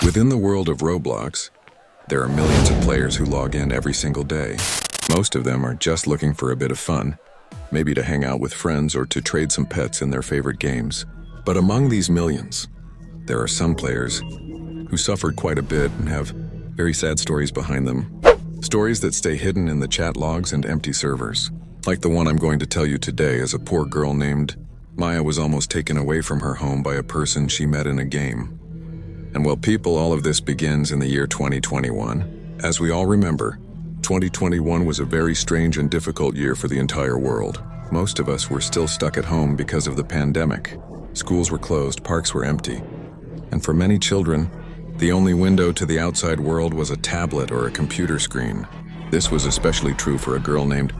Within the world of Roblox, there are millions of players who log in every single day. Most of them are just looking for a bit of fun, maybe to hang out with friends or to trade some pets in their favorite games. But among these millions, there are some players who suffered quite a bit and have very sad stories behind them. Stories that stay hidden in the chat logs and empty servers. Like the one I'm going to tell you today, as a poor girl named Maya was almost taken away from her home by a person she met in a game. And well, people, all of this begins in the year 2021. As we all remember, 2021 was a very strange and difficult year for the entire world. Most of us were still stuck at home because of the pandemic. Schools were closed, parks were empty. And for many children, the only window to the outside world was a tablet or a computer screen. This was especially true for a girl named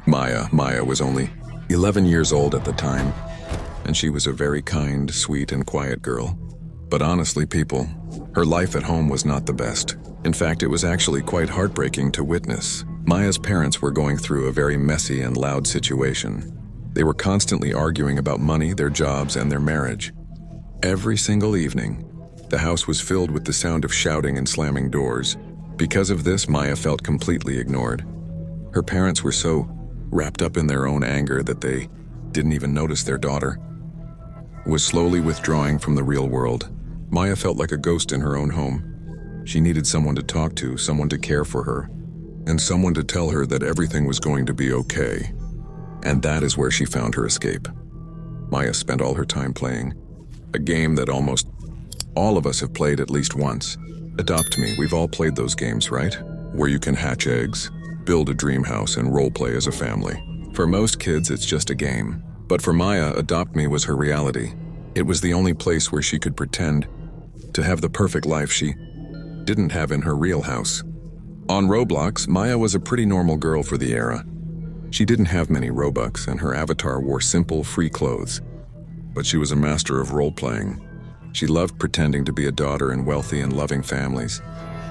Maya. Maya was only 11 years old at the time, and she was a very kind, sweet, and quiet girl. But honestly, people, her life at home was not the best. In fact, it was actually quite heartbreaking to witness. Maya's parents were going through a very messy and loud situation. They were constantly arguing about money, their jobs, and their marriage. Every single evening, the house was filled with the sound of shouting and slamming doors. Because of this, Maya felt completely ignored. Her parents were so wrapped up in their own anger that they didn't even notice their daughter was slowly withdrawing from the real world. Maya felt like a ghost in her own home. She needed someone to talk to, someone to care for her, and someone to tell her that everything was going to be okay. And that is where she found her escape. Maya spent all her time playing a game that almost all of us have played at least once. Adopt Me. We've all played those games, right? Where you can hatch eggs, build a dream house, and roleplay as a family. For most kids, it's just a game. But for Maya, Adopt Me was her reality. It was the only place where she could pretend to have the perfect life she didn't have in her real house. On Roblox, Maya was a pretty normal girl for the era. She didn't have many Robux, and her avatar wore simple, free clothes. But she was a master of role-playing. She loved pretending to be a daughter in wealthy and loving families,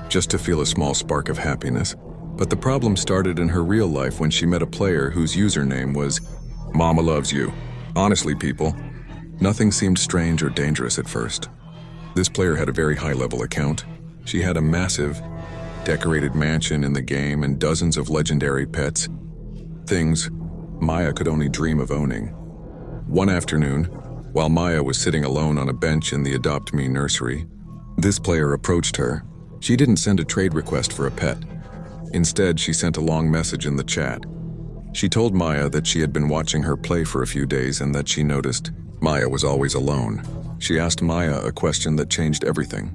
just to feel a small spark of happiness. But the problem started in her real life when she met a player whose username was Mama Loves You. Honestly, people, nothing seemed strange or dangerous at first. This player had a very high-level account. She had a massive, decorated mansion in the game and dozens of legendary pets, things Maya could only dream of owning. One afternoon, while Maya was sitting alone on a bench in the Adopt Me nursery, this player approached her. She didn't send a trade request for a pet. Instead, she sent a long message in the chat. She told Maya that she had been watching her play for a few days and that she noticed Maya was always alone. She asked Maya a question that changed everything.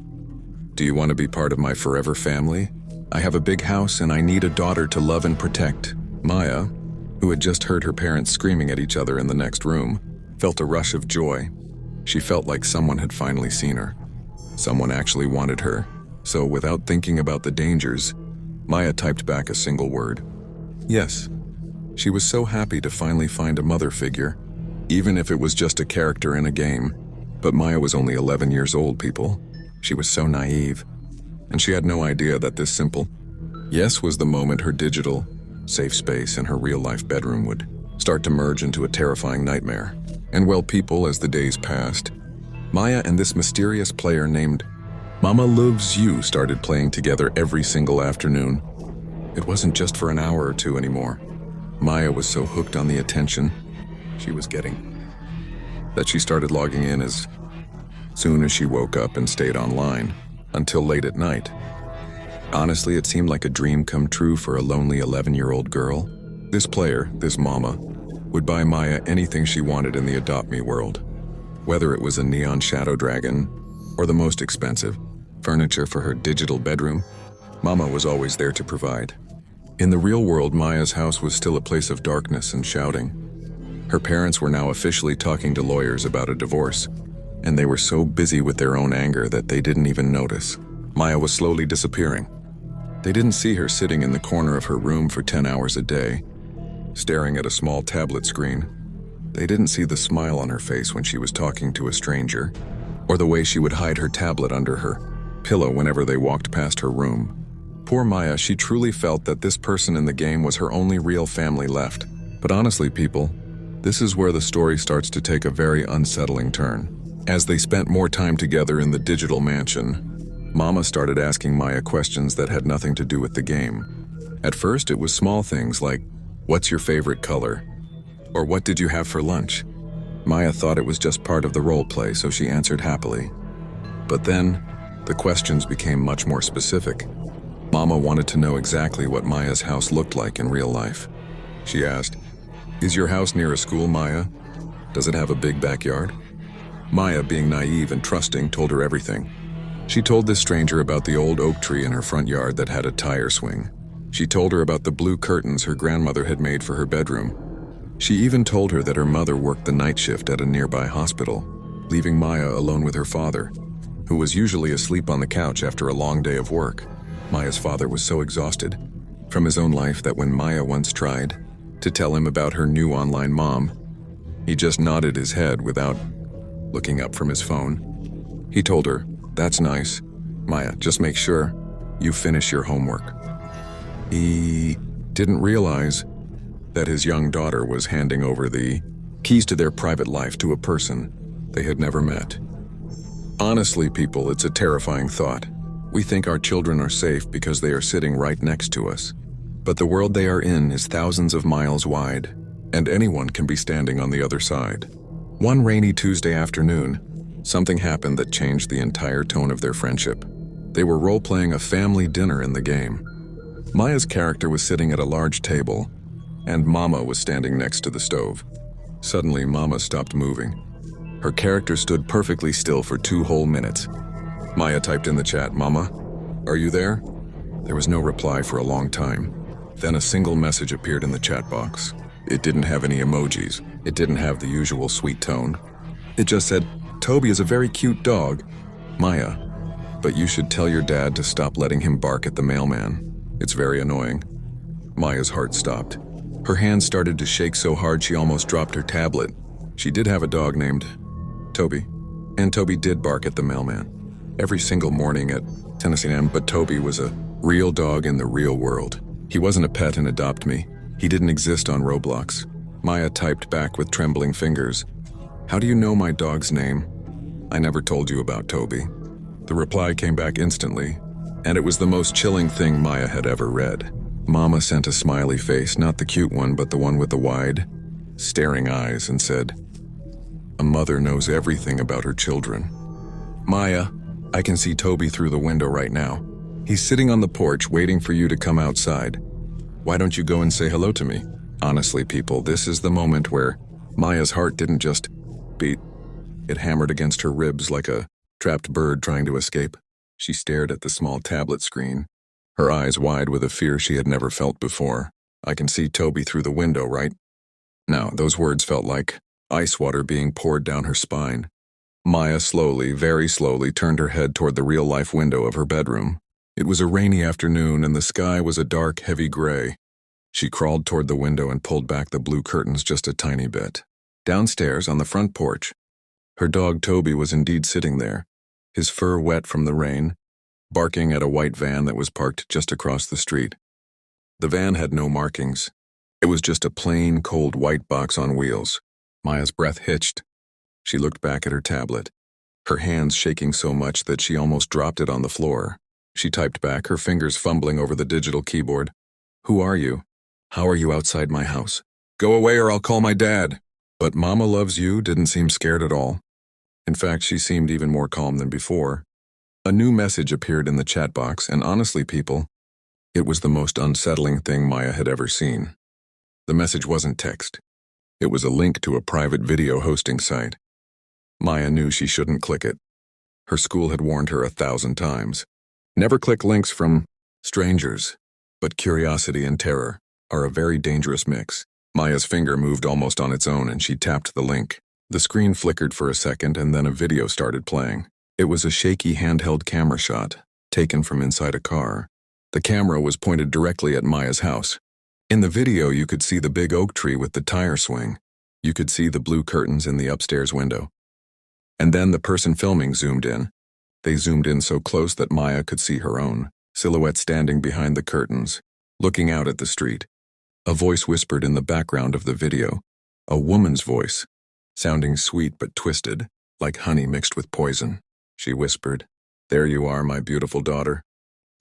Do you want to be part of my forever family? I have a big house and I need a daughter to love and protect. Maya, who had just heard her parents screaming at each other in the next room, felt a rush of joy. She felt like someone had finally seen her. Someone actually wanted her. So without thinking about the dangers, Maya typed back a single word. Yes. She was so happy to finally find a mother figure, even if it was just a character in a game. But Maya was only 11 years old, people. She was so naive, and she had no idea that this simple yes was the moment her digital, safe space in her real-life bedroom would start to merge into a terrifying nightmare. And well, people, as the days passed, Maya and this mysterious player named Mama Loves You started playing together every single afternoon. It wasn't just for an hour or two anymore. Maya was so hooked on the attention she was getting that she started logging in as soon as she woke up and stayed online until late at night. Honestly, it seemed like a dream come true for a lonely 11-year-old girl. This player, this mama, would buy Maya anything she wanted in the Adopt Me world. Whether it was a neon shadow dragon or the most expensive furniture for her digital bedroom, Mama was always there to provide. In the real world, Maya's house was still a place of darkness and shouting. Her parents were now officially talking to lawyers about a divorce, and they were so busy with their own anger that they didn't even notice. Maya was slowly disappearing. They didn't see her sitting in the corner of her room for 10 hours a day, staring at a small tablet screen. They didn't see the smile on her face when she was talking to a stranger, or the way she would hide her tablet under her pillow whenever they walked past her room. Poor Maya, she truly felt that this person in the game was her only real family left. But honestly, people, this is where the story starts to take a very unsettling turn. As they spent more time together in the digital mansion, Mama started asking Maya questions that had nothing to do with the game. At first, it was small things like, "What's your favorite color?" or "What did you have for lunch?" Maya thought it was just part of the role play, so she answered happily. But then, the questions became much more specific. Mama wanted to know exactly what Maya's house looked like in real life. She asked, "Is your house near a school, Maya? Does it have a big backyard?" Maya, being naive and trusting, told her everything. She told this stranger about the old oak tree in her front yard that had a tire swing. She told her about the blue curtains her grandmother had made for her bedroom. She even told her that her mother worked the night shift at a nearby hospital, leaving Maya alone with her father, who was usually asleep on the couch after a long day of work. Maya's father was so exhausted from his own life that when Maya once tried to tell him about her new online mom, he just nodded his head without looking up from his phone. He told her, "That's nice. Maya, just make sure you finish your homework." He didn't realize that his young daughter was handing over the keys to their private life to a person they had never met. Honestly, people, it's a terrifying thought. We think our children are safe because they are sitting right next to us. But the world they are in is thousands of miles wide, and anyone can be standing on the other side. One rainy Tuesday afternoon, something happened that changed the entire tone of their friendship. They were role-playing a family dinner in the game. Maya's character was sitting at a large table, and Mama was standing next to the stove. Suddenly, Mama stopped moving. Her character stood perfectly still for 2 whole minutes. Maya typed in the chat, "Mama, are you there?" There was no reply for a long time. Then a single message appeared in the chat box. It didn't have any emojis. It didn't have the usual sweet tone. It just said, "Toby is a very cute dog. Maya, but you should tell your dad to stop letting him bark at the mailman. It's very annoying." Maya's heart stopped. Her hands started to shake so hard she almost dropped her tablet. She did have a dog named Toby, and Toby did bark at the mailman every single morning at 10 a.m., but Toby was a real dog in the real world. He wasn't a pet in Adopt Me. He didn't exist on Roblox. Maya typed back with trembling fingers, "How do you know my dog's name? I never told you about Toby." The reply came back instantly, and it was the most chilling thing Maya had ever read. Mama sent a smiley face, not the cute one, but the one with the wide, staring eyes, and said, "A mother knows everything about her children." "Maya, I can see Toby through the window right now. He's sitting on the porch waiting for you to come outside. Why don't you go and say hello to me?" Honestly, people, this is the moment where Maya's heart didn't just beat. It hammered against her ribs like a trapped bird trying to escape. She stared at the small tablet screen, her eyes wide with a fear she had never felt before. "I can see Toby through the window, right?" Now, those words felt like ice water being poured down her spine. Maya slowly, very slowly, turned her head toward the real-life window of her bedroom. It was a rainy afternoon, and the sky was a dark, heavy gray. She crawled toward the window and pulled back the blue curtains just a tiny bit. Downstairs, on the front porch, her dog Toby was indeed sitting there, his fur wet from the rain, barking at a white van that was parked just across the street. The van had no markings. It was just a plain, cold white box on wheels. Maya's breath hitched. She looked back at her tablet, her hands shaking so much that she almost dropped it on the floor. She typed back, her fingers fumbling over the digital keyboard. "Who are you? How are you outside my house? Go away or I'll call my dad." But Mama Loves You didn't seem scared at all. In fact, she seemed even more calm than before. A new message appeared in the chat box, and honestly, people, it was the most unsettling thing Maya had ever seen. The message wasn't text. It was a link to a private video hosting site. Maya knew she shouldn't click it. Her school had warned her 1,000 times. Never click links from strangers. But curiosity and terror are a very dangerous mix. Maya's finger moved almost on its own, and she tapped the link. The screen flickered for a second, and then a video started playing. It was a shaky handheld camera shot, taken from inside a car. The camera was pointed directly at Maya's house. In the video, you could see the big oak tree with the tire swing. You could see the blue curtains in the upstairs window. And then the person filming zoomed in. They zoomed in so close that Maya could see her own silhouette standing behind the curtains, looking out at the street. A voice whispered in the background of the video, a woman's voice, sounding sweet but twisted, like honey mixed with poison. She whispered, There you are, my beautiful daughter.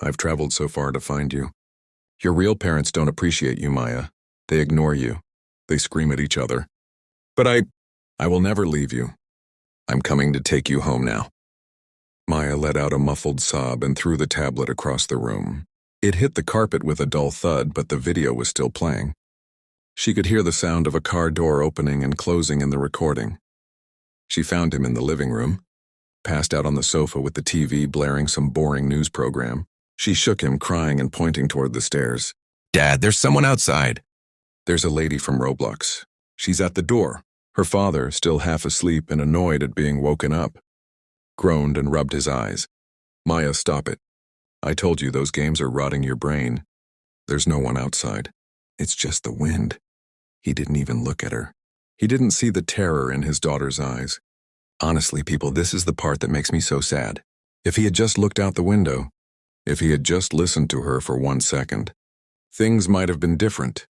I've traveled so far to find you. Your real parents don't appreciate you, Maya. They ignore you. They scream at each other. But I will never leave you. I'm coming to take you home now. Maya let out a muffled sob and threw the tablet across the room. It hit the carpet with a dull thud, but the video was still playing. She could hear the sound of a car door opening and closing in the recording. She found him in the living room, passed out on the sofa with the TV blaring some boring news program. She shook him, crying and pointing toward the stairs. Dad, there's someone outside. There's a lady from Roblox. She's at the door. Her father, still half asleep and annoyed at being woken up, groaned and rubbed his eyes. Maya, stop it. I told you those games are rotting your brain. There's no one outside. It's just the wind. He didn't even look at her. He didn't see the terror in his daughter's eyes. Honestly, people, this is the part that makes me so sad. If he had just looked out the window, if he had just listened to her for 1 second, things might have been different.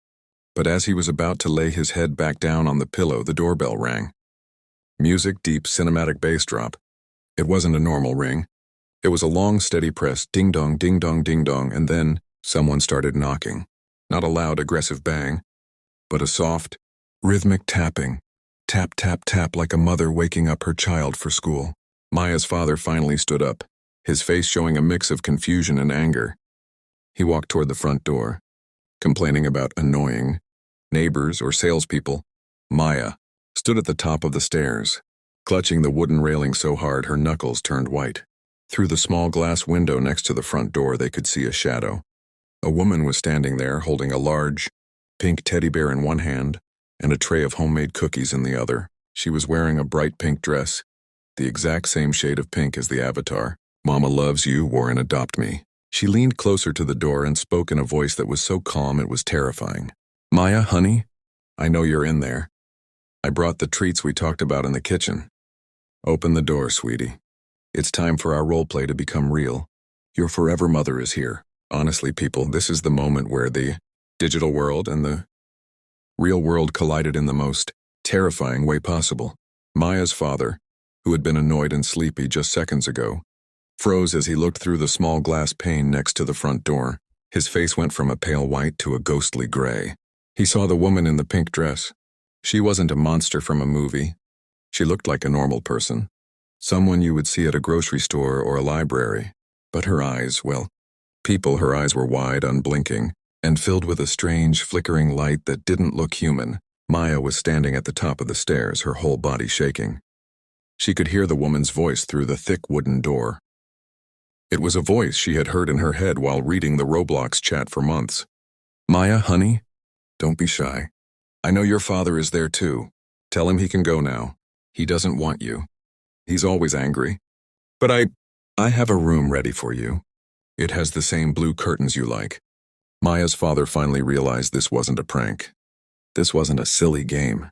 But as he was about to lay his head back down on the pillow, the doorbell rang. Music, deep cinematic bass drop. It wasn't a normal ring. It was a long, steady press, ding-dong, ding-dong, ding-dong, and then someone started knocking. Not a loud, aggressive bang, but a soft, rhythmic tapping. Tap, tap, tap, like a mother waking up her child for school. Maya's father finally stood up, his face showing a mix of confusion and anger. He walked toward the front door, complaining about annoying neighbors or salespeople. Maya stood at the top of the stairs, clutching the wooden railing so hard her knuckles turned white. Through the small glass window next to the front door, they could see a shadow. A woman was standing there, holding a large, pink teddy bear in one hand and a tray of homemade cookies in the other. She was wearing a bright pink dress, the exact same shade of pink as the avatar Mama Loves You wore in Adopt Me. She leaned closer to the door and spoke in a voice that was so calm it was terrifying. Maya, honey, I know you're in there. I brought the treats we talked about in the kitchen. Open the door, sweetie. It's time for our role play to become real. Your forever mother is here. Honestly, people, this is the moment where the digital world and the real world collided in the most terrifying way possible. Maya's father, who had been annoyed and sleepy just seconds ago, froze as he looked through the small glass pane next to the front door. His face went from a pale white to a ghostly gray. He saw the woman in the pink dress. She wasn't a monster from a movie. She looked like a normal person, someone you would see at a grocery store or a library. But her eyes, well, people, her eyes were wide, unblinking, and filled with a strange, flickering light that didn't look human. Maya was standing at the top of the stairs, her whole body shaking. She could hear the woman's voice through the thick wooden door. It was a voice she had heard in her head while reading the Roblox chat for months. Maya, honey, don't be shy. I know your father is there too. Tell him he can go now. He doesn't want you. He's always angry. But I have a room ready for you. It has the same blue curtains you like. Maya's father finally realized this wasn't a prank. This wasn't a silly game.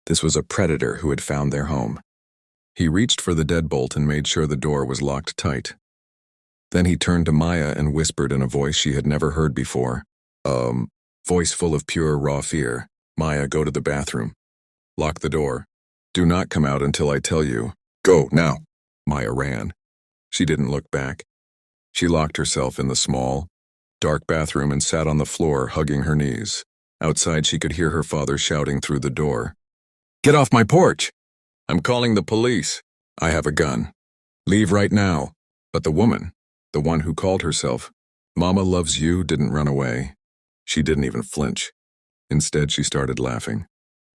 This was a predator who had found their home. He reached for the deadbolt and made sure the door was locked tight. Then he turned to Maya and whispered in a voice she had never heard before. Voice full of pure, raw fear. Maya, go to the bathroom. Lock the door. Do not come out until I tell you. Go, now. Maya ran. She didn't look back. She locked herself in the small, dark bathroom and sat on the floor, hugging her knees. Outside, she could hear her father shouting through the door. Get off my porch! I'm calling the police. I have a gun. Leave right now. But the woman, the one who called herself Mama Loves You, didn't run away. She didn't even flinch. Instead, she started laughing.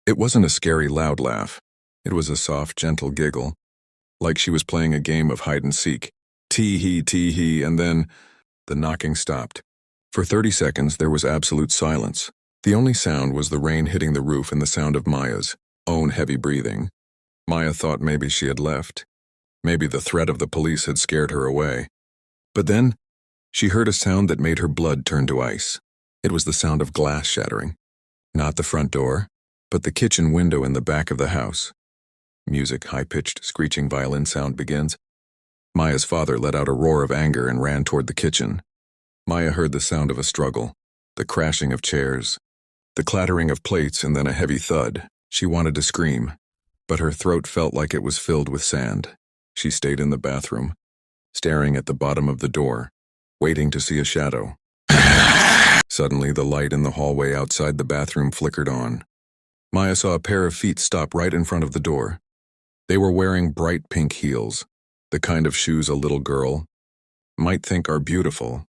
It wasn't a scary, loud laugh. It was a soft, gentle giggle, like she was playing a game of hide-and-seek. Tee-hee, and then the knocking stopped. For 30 seconds, there was absolute silence. The only sound was the rain hitting the roof and the sound of Maya's own heavy breathing. Maya thought maybe she had left. Maybe the threat of the police had scared her away. But then, she heard a sound that made her blood turn to ice. It was the sound of glass shattering. Not the front door, but the kitchen window in the back of the house. Music, high-pitched, screeching violin sound begins. Maya's father let out a roar of anger and ran toward the kitchen. Maya heard the sound of a struggle, the crashing of chairs, the clattering of plates, and then a heavy thud. She wanted to scream, but her throat felt like it was filled with sand. She stayed in the bathroom, staring at the bottom of the door, waiting to see a shadow. Suddenly, the light in the hallway outside the bathroom flickered on. Maya saw a pair of feet stop right in front of the door. They were wearing bright pink heels, the kind of shoes a little girl might think are beautiful,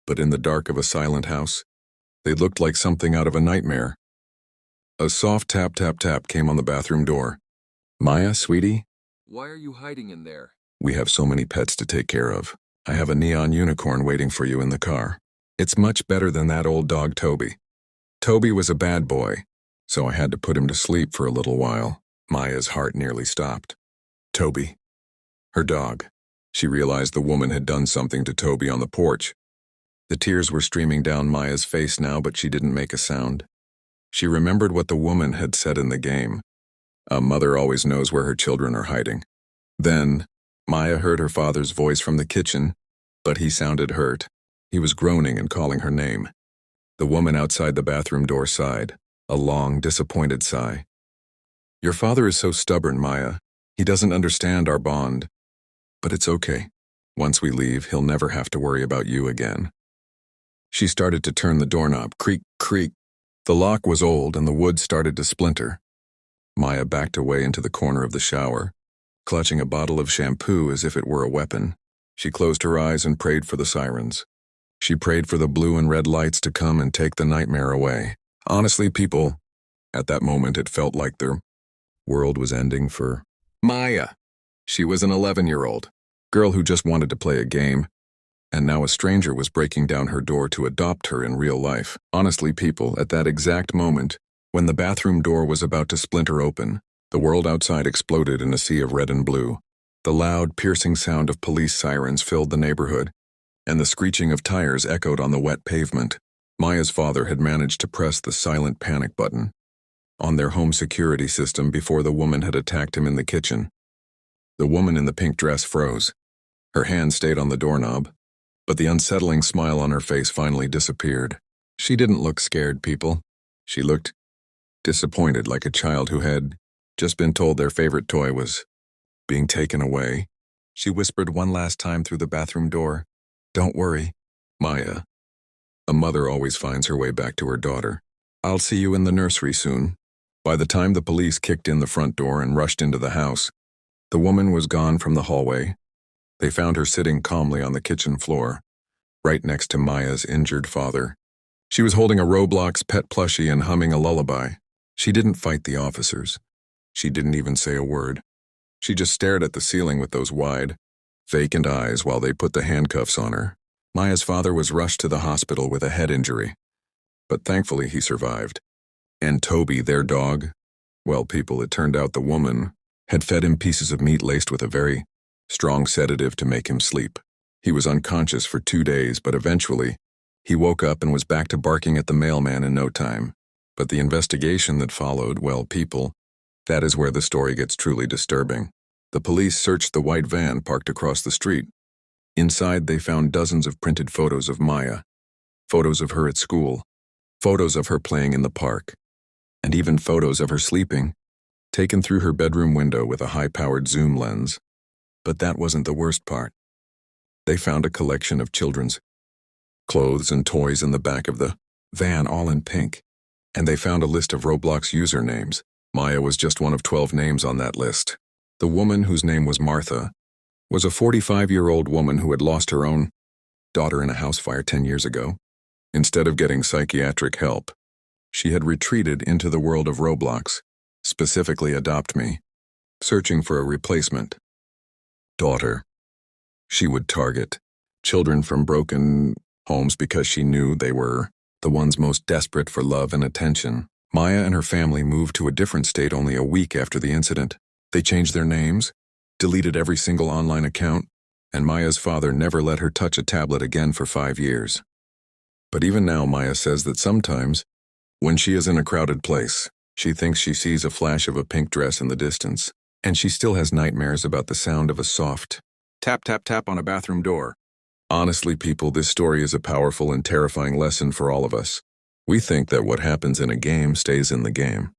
but in the dark of a silent house, they looked like something out of a nightmare. A soft tap tap tap came on the bathroom door. "Maya, sweetie? Why are you hiding in there? We have so many pets to take care of. I have a neon unicorn waiting for you in the car. It's much better than that old dog Toby. Toby was a bad boy, so I had to put him to sleep for a little while." Maya's heart nearly stopped. Toby. Her dog. She realized the woman had done something to Toby on the porch. The tears were streaming down Maya's face now, but she didn't make a sound. She remembered what the woman had said in the game. A mother always knows where her children are hiding. Then, Maya heard her father's voice from the kitchen, but he sounded hurt. He was groaning and calling her name. The woman outside the bathroom door sighed, a long, disappointed sigh. "Your father is so stubborn, Maya. He doesn't understand our bond. But it's okay. Once we leave, he'll never have to worry about you again." She started to turn the doorknob. Creak, creak. The lock was old and the wood started to splinter. Maya backed away into the corner of the shower, clutching a bottle of shampoo as if it were a weapon. She closed her eyes and prayed for the sirens. She prayed for the blue and red lights to come and take the nightmare away. Honestly, people, at that moment it felt like their world was ending for Maya. She was an 11-year-old girl who just wanted to play a game, and now a stranger was breaking down her door to adopt her in real life. Honestly, people, at that exact moment, when the bathroom door was about to splinter open, the world outside exploded in a sea of red and blue. The loud, piercing sound of police sirens filled the neighborhood, and the screeching of tires echoed on the wet pavement. Maya's father had managed to press the silent panic button on their home security system before the woman had attacked him in the kitchen. The woman in the pink dress froze. Her hand stayed on the doorknob, but the unsettling smile on her face finally disappeared. She didn't look scared, people. She looked disappointed, like a child who had just been told their favorite toy was being taken away. She whispered one last time through the bathroom door, "Don't worry, Maya." A mother always finds her way back to her daughter. "I'll see you in the nursery soon." By the time the police kicked in the front door and rushed into the house, the woman was gone from the hallway. They found her sitting calmly on the kitchen floor, right next to Maya's injured father. She was holding a Roblox pet plushie and humming a lullaby. She didn't fight the officers. She didn't even say a word. She just stared at the ceiling with those wide, vacant eyes while they put the handcuffs on her. Maya's father was rushed to the hospital with a head injury, but thankfully he survived. And Toby, their dog, well, people, it turned out the woman had fed him pieces of meat laced with a very strong sedative to make him sleep. He was unconscious for 2 days, but eventually, he woke up and was back to barking at the mailman in no time. But the investigation that followed, well, people, that is where the story gets truly disturbing. The police searched the white van parked across the street. Inside, they found dozens of printed photos of Maya, photos of her at school, photos of her playing in the park, and even photos of her sleeping, taken through her bedroom window with a high-powered zoom lens. But that wasn't the worst part. They found a collection of children's clothes and toys in the back of the van, all in pink. And they found a list of Roblox usernames. Maya was just one of 12 names on that list. The woman, whose name was Martha, was a 45-year-old woman who had lost her own daughter in a house fire 10 years ago. Instead of getting psychiatric help, she had retreated into the world of Roblox, specifically Adopt Me, searching for a replacement daughter. She would target children from broken homes because she knew they were the ones most desperate for love and attention. Maya and her family moved to a different state only a week after the incident. They changed their names, deleted every single online account, and Maya's father never let her touch a tablet again for 5 years. But even now, Maya says that sometimes, when she is in a crowded place, she thinks she sees a flash of a pink dress in the distance, and she still has nightmares about the sound of a soft tap tap tap on a bathroom door. Honestly, people, this story is a powerful and terrifying lesson for all of us. We think that what happens in a game stays in the game.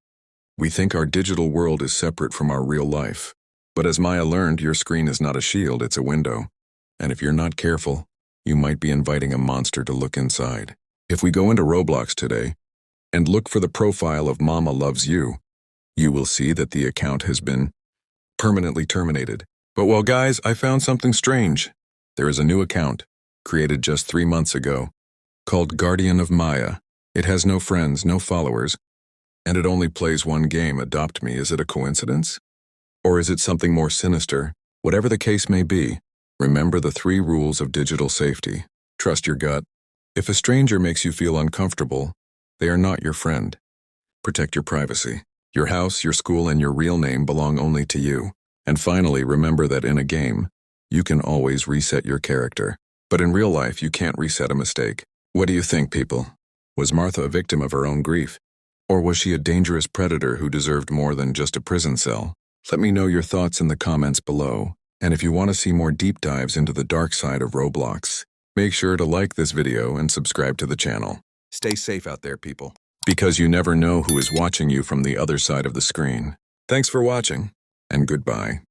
We think our digital world is separate from our real life. But as Maya learned, your screen is not a shield, it's a window. And if you're not careful, you might be inviting a monster to look inside. If we go into Roblox today and look for the profile of Mama Loves You, you will see that the account has been permanently terminated. But well, guys, I found something strange. There is a new account, created just 3 months ago, called Guardian of Maya. It has no friends, no followers, and it only plays one game, Adopt Me. Is it a coincidence? Or is it something more sinister? Whatever the case may be, remember the 3 rules of digital safety. Trust your gut. If a stranger makes you feel uncomfortable, they are not your friend. Protect your privacy. Your house, your school, and your real name belong only to you. And finally, remember that in a game, you can always reset your character. But in real life, you can't reset a mistake. What do you think, people? Was Martha a victim of her own grief? Or was she a dangerous predator who deserved more than just a prison cell? Let me know your thoughts in the comments below. And if you want to see more deep dives into the dark side of Roblox, make sure to like this video and subscribe to the channel. Stay safe out there, people, because you never know who is watching you from the other side of the screen. Thanks for watching, and goodbye.